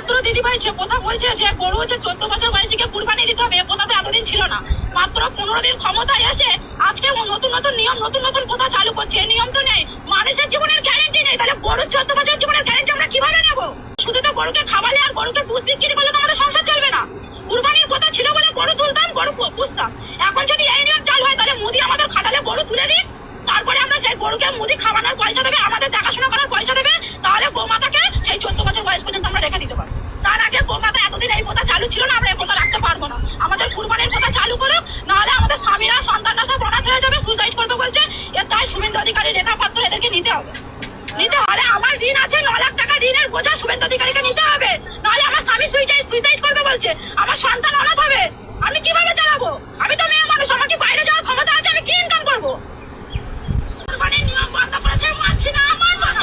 মাত্র দিদিভাই যে কথা বলছে যে গরু হচ্ছে 14 বছর বয়সীকে কুরবানি দিতে হবে, কথা তো এতদিন ছিল না। মাত্র 15 দিন ক্ষমতায় এসে আজকে নতুন নতুন নিয়ম, নতুন নতুন কথা চালু করছে। নিয়ম তো নেই, মানুষের জীবনের গ্যারেন্টি নেই, তাহলে গরুর 14 বছর জীবনের গ্যারেন্টি আমরা কিভাবে নেবো? শুধু তো গরুকে খাওয়ালে আর গরুকে দুধ বিক্রি করলে তো আমাদের সংসার চলবে না। কুরবানির কথা ছিল বলে গরু তুলতাম, গরু পুষতাম। এখন যদি এই নিয়ম চালু হয় তাহলে মোদি আমাদের খাটালে গরু তুলে দিক, তারপরে আমরা সেই গরুকে মুদি খাওয়ানোর পয়সা দেবে, আমাদের দেখাশোনা করার পয়সা দেবে, তাহলে গোমাতাকে সেই 14 বছর বয়স পর্যন্ত আমরা রেখে দিতে পারবো। তার আগে গোমাতা এতদিন এই কথা চালু ছিল না, আমরা এই কথা রাখতে পারবো না। আমাদের কুরবানির কথা চালু করো, নাহলে আমাদের স্বামীরা সন্তানরা সব অনাথ হয়ে যাবে, সুইসাইড করবে বলছে। এর তাই শুভেন্দু অধিকারী, রেখা পাত্র এদেরকে নিতে হবে। আমার ঋণ আছে 9 লাখ টাকা, ঋণের বোঝা শুভেন্দু অধিকারীকে নিতে হবে, নাহলে আমার স্বামী সুইসাইড করবে বলছে, আমার সন্তান অনাথ হবে। আমি কিভাবে চালাবো? আমি তো মেয়ে মানুষ, আমার কি বাইরে যাওয়ার ক্ষমতা আছে? আমি কি ইনকাম করবো? কুরবানির নিয়ম বন্ধ করেছে, মানছি না, মানবো না।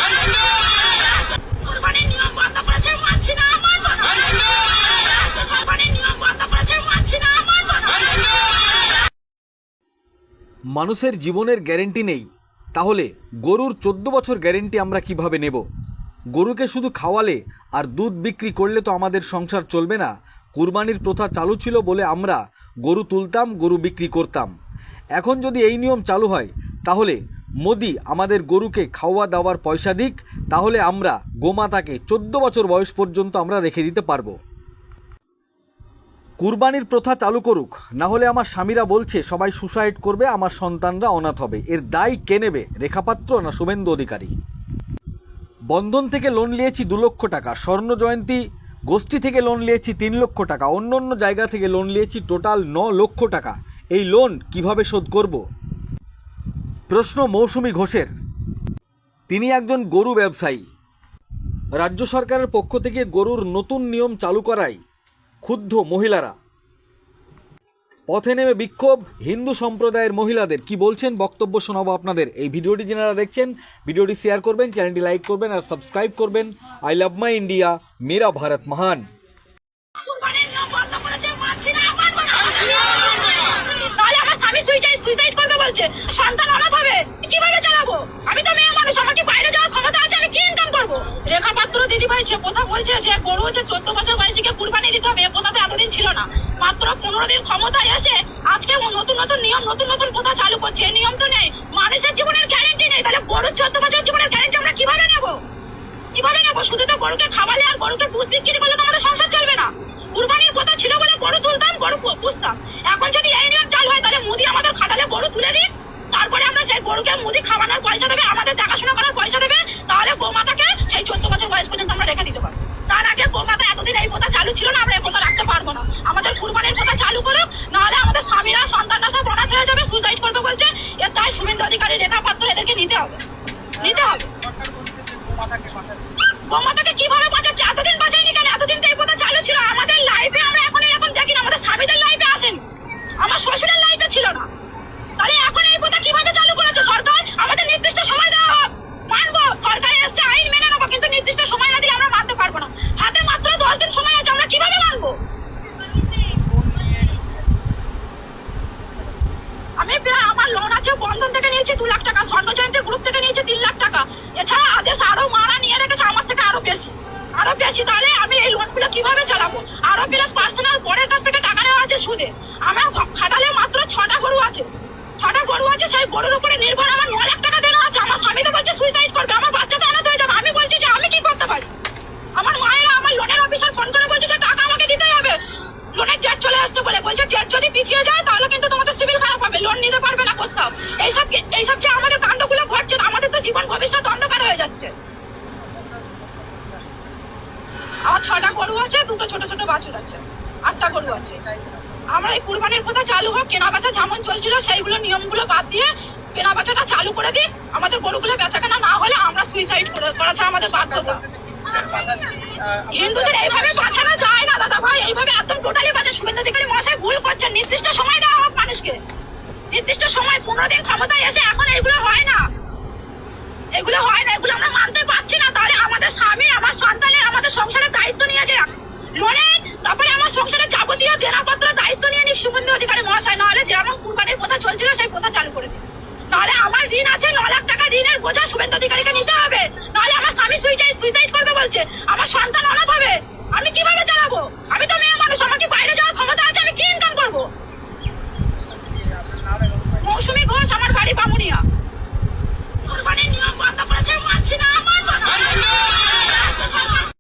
কুরবানির নিয়ম বন্ধ করেছে, মানছি না, মানবো না। কুরবানির নিয়ম বন্ধ করেছে, মানছি না, মানবো না। মানুষের জীবনের গ্যারেন্টি নেই, তাহলে গরুর 14 বছর গ্যারেন্টি আমরা কিভাবে নেব? গরুকে শুধু খাওয়ালে আর দুধ বিক্রি করলে তো আমাদের সংসার চলবে না। কুরবানির প্রথা চালু ছিল বলে আমরা গরু তুলতাম, গরু বিক্রি করতাম। এখন যদি এই নিয়ম চালু হয় তাহলে মোদি আমাদের গরুকে খাওয়া দাওয়ার পয়সা দিক, তাহলে আমরা গোমাতাকে 14 বছর বয়স পর্যন্ত আমরা রেখে দিতে পারবো। কুরবানির প্রথা চালু করুক, না হলে আমার স্বামীরা বলছে সবাই সুসাইড করবে, আমার সন্তানরা অনাথ হবে। এর দায় কে নেবে, রেখাপাত্র না শুভেন্দু অধিকারী? বন্ধন থেকে লোন নিয়েছি 2 লক্ষ টাকা, স্বর্ণ জয়ন্তী গোষ্ঠী থেকে লোন নিয়েছি 3 লক্ষ টাকা, অন্য অন্য জায়গা থেকে লোন নিয়েছি টোটাল 9 লক্ষ টাকা। এই লোন কিভাবে শোধ করব? প্রশ্ন মৌসুমী ঘোষের। তিনি একজন গরু ব্যবসায়ী। রাজ্য সরকারের পক্ষ থেকে গরুর নতুন নিয়ম চালু করায় ক্ষুব্ধ মহিলারা। পথে নেমে বিক্ষোভ হিন্দু সম্প্রদায়ের মহিলাদের। কি বলছেন বক্তব্য শোনাবো আপনাদের। এই ভিডিওটি যারা দেখছেন ভিডিওটি শেয়ার করবেন, চ্যানেলটি লাইক করবেন আর সাবস্ক্রাইব করবেন। আই লাভ মাই ইন্ডিয়া, মেরা ভারত মহান। কুরবানির নিয়ম বন্ধ করেছে, মানছি না, মানবো না। নাহলে আমার স্বামী সুইসাইড করবে বলছে, সন্তান অনাথ হবে। কিভাবে চালাবো? আমি তো মেয়ে মানুষ, আমার কি বাইরে যাওয়ার ক্ষমতা আছে? আমি কি ইনকাম করবো? রেখা পাত্র দিদিভাই যে কথা বলছে যে গরু হচ্ছে 14 বছর বয়সীকে কুরবানি দিতে হবে, কথা তো এতদিন ছিল না। মাত্র 15 দিন ক্ষমতায় এসে আজকে নতুন নতুন নিয়ম, নতুন নতুন কথা চালু করছে। নিয়ম তো নেই, মানুষের জীবনের গ্যারেন্টি নেই, তাহলে গরুর 14 বছর জীবনের গ্যারেন্টি আমরা কিভাবে নেবো? কিভাবে নেবো? শুধু তো গরুকে খাওয়ালে আর গরুকে দুধ বিক্রি করলে তো আমাদের সংসার চলবে না। কুরবানির কথা ছিল বলে গরু তুলতাম, গরু পুষতাম। এখন যদি এই নিয়ম চালু হয় তাহলে মোদি আমাদের খাটালে গরু তুলে দিক, তারপরে আমরা সেই গরুকে মুদি খাওয়ানোর পয়সা দেবে, আমাদের দেখাশোনা করার পয়সা দেবে, তাহলে গোমাতাকে সেই 14 বছর বয়স পর্যন্ত আমরা রেখে দিতে পারবো। তার আগে গোমাতা এতদিন এই কথা চালু ছিল না, আমরা এই কথা রাখতে পারবো না। আমাদের কুরবানির কথা চালু করো, নাহলে আমাদের স্বামীরা সন্তানরা সব অনাথ হয়ে যাবে, সুইসাইড করবে বলছে। এর তাই শুভেন্দু অধিকারী, রেখা পাত্র এদেরকে নিতে হবে। গোমাতাকে কিভাবে বাঁচাচ্ছে? এতদিন বাঁচায়নি কেন? এতদিন তো এই কথা চালু ছিল। আমাদের লাইফে আমরা এখন এরকম দেখি না, আমাদের স্বামীদের লাইফে আসেনি, আমার শ্বশুরের লাইফে ছিল না। তাহলে এখন এই কথা কিভাবে চালু করেছে সরকার? আমাদের নির্দিষ্ট সময় দেওয়া হোক, মানবো। সরকার এসছে, আইন মেনে নেবো, কিন্তু নির্দিষ্ট সময় না দিলে আমরা মানতে পারবো না। হাতে মাত্র 10 দিন সময় আছে, আমরা কিভাবে মানবো? আমার লোন আছে, বন্ধন থেকে নিয়েছি 2 লাখ টাকা, স্বর্ণ জয়ন্তী গ্রুপ থেকে নিয়েছি 3 লাখ টাকা। এছাড়া আদেশ আরো মারা নিয়ে রেখেছে আমার থেকে আরো বেশি। তাহলে আমি এই লোনগুলো কিভাবে চালাবো? আরো প্লাস পার্সোনাল পরের কাছ থেকে টাকা নেওয়া আছে সুদে। আমার খাটালে মাত্র 6টা গরু আছে, সেই গরুর উপরে নির্ভর আমার 9 লাখ টাকা দেওয়া আছে। আমার স্বামী তো বলছে সুইসাইড করবে, আমার বাচ্চা তো অনাথ হয়ে যাবে। আমি বলছি যে আমি কি করতে পারি? আমার মায়েরা, আমার লোনের অফিসার ফোন করে বলছে যে টাকা আমাকে দিতেই হবে, লোনের ডেট চলে আসছে বলে। বলছে ডেট যদি পিছিয়ে যায় তাহলে কিন্তু তোমাদের সিভিল খারাপ হবে, লোন নিতে পারবে না কোথাও। এইসব যে আমাদের কাণ্ডগুলো ঘটছে, আমাদের তো জীবন ভবিষ্যৎ অন্ধকার হয়ে যাচ্ছে। আমার 6টা গরু আছে, 2টো ছোট ছোট বাছুর আছে, 8টা গরু আছে। আমরা এই কুরবানির কথা চালু হোক, কেনা বেচা যেমন চলছিল সেইগুলো নিয়মগুলো বাদ দিয়ে কেনা বেচাটা চালু করে দিই। আমাদের গরুগুলো বেচা কেনা না হলে আমরা সুইসাইড করা ছাড়া আমাদের বাধ্যতা। হিন্দুদের এইভাবে বাঁচানো যায় না দাদা ভাই, এইভাবে একদম টোটালি বাঁচা। শুভেন্দু অধিকারী মহাশয় ভুল করছেন। নির্দিষ্ট সময় দেওয়া হোক মানুষকে, নির্দিষ্ট সময়। 15 দিন ক্ষমতায় এসে এখন এগুলো হয় না, এগুলো আমরা মানতে পারছি না। তাহলে আমাদের স্বামী, আমার সন্তানের, আমাদের সংসারের দায়িত্ব নিয়ে যে লোনের, তারপরে আমার সংসারের যাবতীয় দেনাপত্র দায়িত্ব নিয়ে নিক শুভেন্দু অধিকারী মহাশয়। নাহলে যেমন কুরবানির প্রথা চলছিল সেই প্রথা চালু করে দিন। নাহলে আমার ঋণ আছে 9 লাখ টাকা, ঋণের বোঝা শুভেন্দু অধিকারীকে নিতে হবে, নাহলে আমার স্বামী সুইসাইড করবে বলছে, আমার সন্তান অনাথ হবে। আমি কিভাবে চালাবো? আমি তো মেয়ে মানুষ, আমার কি